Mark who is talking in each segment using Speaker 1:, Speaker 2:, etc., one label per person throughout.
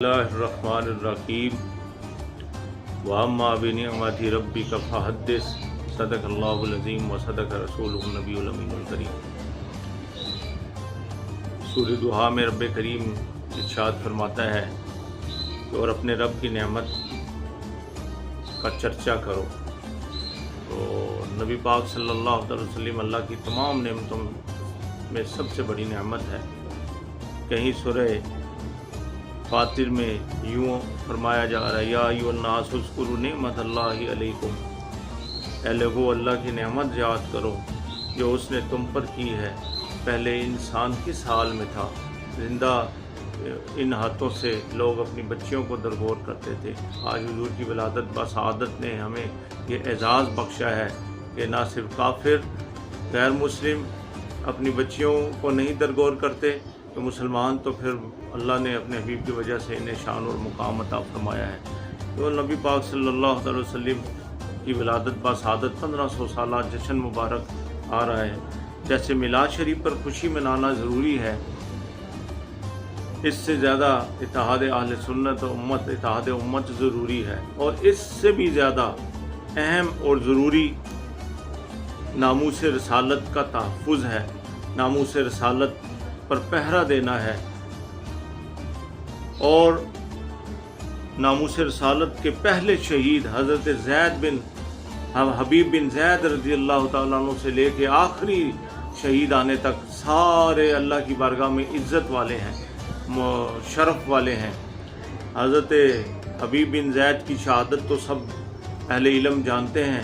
Speaker 1: الرحمن الرحیم وَأَمَّا بِنِعْمَةِ رَبِّكَ فَحَدِّثْ صدق اللہ العظیم و صدق رسولہ النبی الامین الکریم۔ سورہ ضحیٰ میں رب کریم ارشاد فرماتا ہے کہ اور اپنے رب کی نعمت کا چرچا کرو۔ تو نبی پاک صلی اللہ علیہ وسلم اللہ کی تمام نعمتوں میں سب سے بڑی نعمت ہے۔ کہیں سورہ فاطر میں یوں فرمایا جا رہا ہے یا ایھا الناس اذکروا نعمت اللہ علیکم، اے لوگو اللہ کی نعمت یاد کرو جو اس نے تم پر کی ہے۔ پہلے انسان کس حال میں تھا؟ زندہ ان ہاتھوں سے لوگ اپنی بچیوں کو درگور کرتے تھے۔ آج حضور کی ولادت بسعادت نے ہمیں یہ اعزاز بخشا ہے کہ نہ صرف کافر غیر مسلم اپنی بچیوں کو نہیں درگور کرتے تو مسلمان تو پھر اللہ نے اپنے حبیب کی وجہ سے انہیں شان اور مقام عطا فرمایا ہے۔ تو نبی پاک صلی اللہ علیہ وسلم کی ولادت بسعادت 1500 سالہ جشن مبارک آ رہا ہے۔ جیسے میلاد شریف پر خوشی منانا ضروری ہے، اس سے زیادہ اتحاد اہل سنت و امت اتحاد امت ضروری ہے، اور اس سے بھی زیادہ اہم اور ضروری ناموس رسالت کا تحفظ ہے۔ ناموس رسالت پر پہرا دینا ہے، اور ناموس رسالت کے پہلے شہید حضرت زید بن حبیب بن زید رضی اللہ تعالیٰ عنہ سے لے کے آخری شہید آنے تک سارے اللہ کی بارگاہ میں عزت والے ہیں، شرف والے ہیں۔ حضرت حبیب بن زید کی شہادت تو سب اہل علم جانتے ہیں،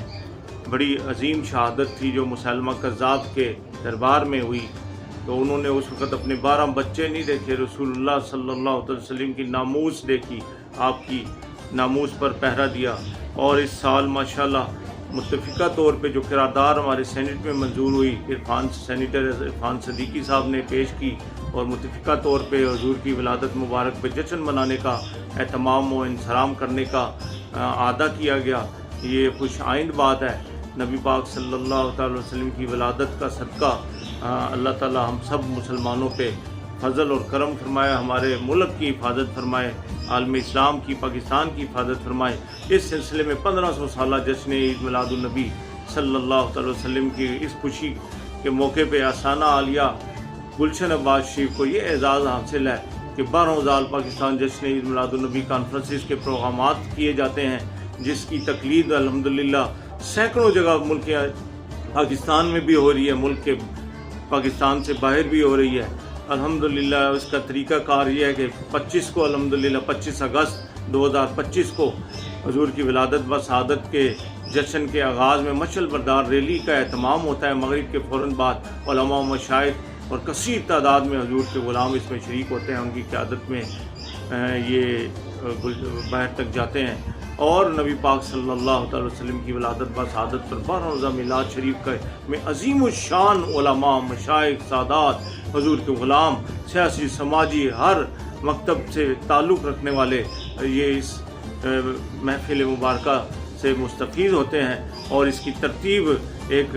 Speaker 1: بڑی عظیم شہادت تھی جو مسلمہ کذاب کے دربار میں ہوئی۔ تو انہوں نے اس وقت اپنے 12 بچے نہیں دیکھے، رسول اللہ صلی اللہ علیہ وسلم کی ناموس دیکھی، آپ کی ناموس پر پہرا دیا۔ اور اس سال ماشاءاللہ متفقہ طور پہ جو قرارداد ہمارے سینٹ میں منظور ہوئی، سینیٹر عرفان صدیقی صاحب نے پیش کی، اور متفقہ طور پہ حضور کی ولادت مبارک پہ جشن منانے کا اہتمام و انصرام کرنے کا عادہ کیا گیا، یہ خوش آئند بات ہے۔ نبی پاک صلی اللہ تعالی وسلم کی ولادت کا صدقہ اللہ تعالی ہم سب مسلمانوں پہ فضل اور کرم فرمائے، ہمارے ملک کی حفاظت فرمائے، عالم اسلام کی، پاکستان کی حفاظت فرمائے۔ اس سلسلے میں 1500 سالہ جشن عید میلاد النبی صلی اللہ تعالی وسلم کی اس خوشی کے موقع پہ آستانہ عالیہ گلشن عباس شریف کو یہ اعزاز حاصل ہے کہ 12 سال پاکستان جشن عید میلاد النبی کانفرنسز کے پروگرامات کیے جاتے ہیں، جس کی تقلید الحمدللہ سینکڑوں جگہ ملک پاکستان میں بھی ہو رہی ہے، ملک کے پاکستان سے باہر بھی ہو رہی ہے۔ الحمدللہ اس کا طریقہ کار یہ ہے کہ 25 کو الحمدللہ 25 اگست 2025 کو حضور کی ولادت بسعادت کے جشن کے آغاز میں مشعل بردار ریلی کا اہتمام ہوتا ہے۔ مغرب کے فوراً بعد علماء و مشائخ اور کثیر تعداد میں حضور کے غلام اس میں شریک ہوتے ہیں، ان کی قیادت میں یہ باہر تک جاتے ہیں، اور نبی پاک صلی اللہ تعالی وسلم کی ولادت بسعادت پر 12 روزہ میلاد شریف میں عظیم الشان علماء، مشائخ، سادات، حضور کے غلام، سیاسی، سماجی، ہر مکتب سے تعلق رکھنے والے یہ اس محفل مبارکہ سے مستفید ہوتے ہیں، اور اس کی ترتیب ایک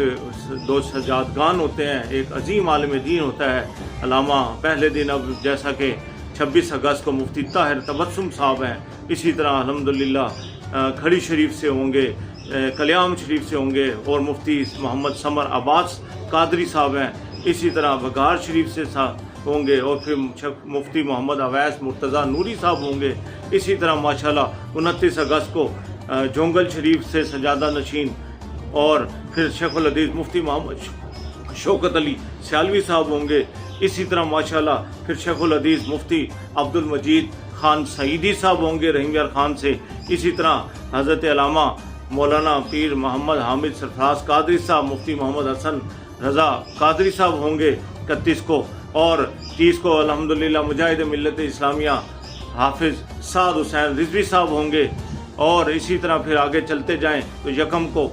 Speaker 1: 2 سجادگان ہوتے ہیں، ایک عظیم عالم دین ہوتا ہے علامہ۔ پہلے دن اب جیسا کہ 26 اگست کو مفتی طاہر تبسم صاحب ہیں، اسی طرح الحمدللہ کھڑی شریف سے ہوں گے، کلیام شریف سے ہوں گے، اور مفتی محمد سمر عباس قادری صاحب ہیں، اسی طرح بگار شریف سے ہوں گے، اور پھر مفتی محمد اویس مرتضیٰ نوری صاحب ہوں گے۔ اسی طرح ماشاءاللہ 29 اگست کو جونگل شریف سے سجادہ نشین، اور پھر شیخ الحدیث مفتی محمد شوکت علی سیالوی صاحب ہوں گے۔ اسی طرح ماشاءاللہ پھر شیخ الحدیث مفتی عبد المجید خان سعیدی صاحب ہوں گے رحیم یار خان سے۔ اسی طرح حضرت علامہ مولانا پیر محمد حامد سرفراز قادری صاحب، مفتی محمد حسن رضا قادری صاحب ہوں گے 31 کو، اور 30 کو الحمدللہ مجاہد ملت اسلامیہ حافظ سعد حسین رضوی صاحب ہوں گے، اور اسی طرح پھر آگے چلتے جائیں تو 1 کو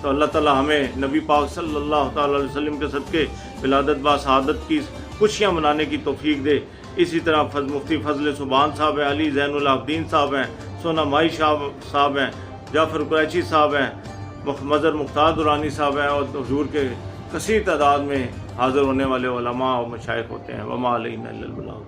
Speaker 1: تو اللہ تعالی ہمیں نبی پاک صلی اللہ تعالی علیہ وسلم کے صدقے ولادت بسعادت کی خوشیاں منانے کی توفیق دے۔ اسی طرح مفتی فضل سبحان صاحب ہیں، علی زین العابدین صاحب ہیں، سونا مائی صاحب ہیں، جعفر قریشی صاحب ہیں، مظہر مختار درانی صاحب ہیں، اور حضور کے کثیر تعداد میں حاضر ہونے والے علماء و مشائخ ہوتے ہیں۔ وما علینا الا البلاغ۔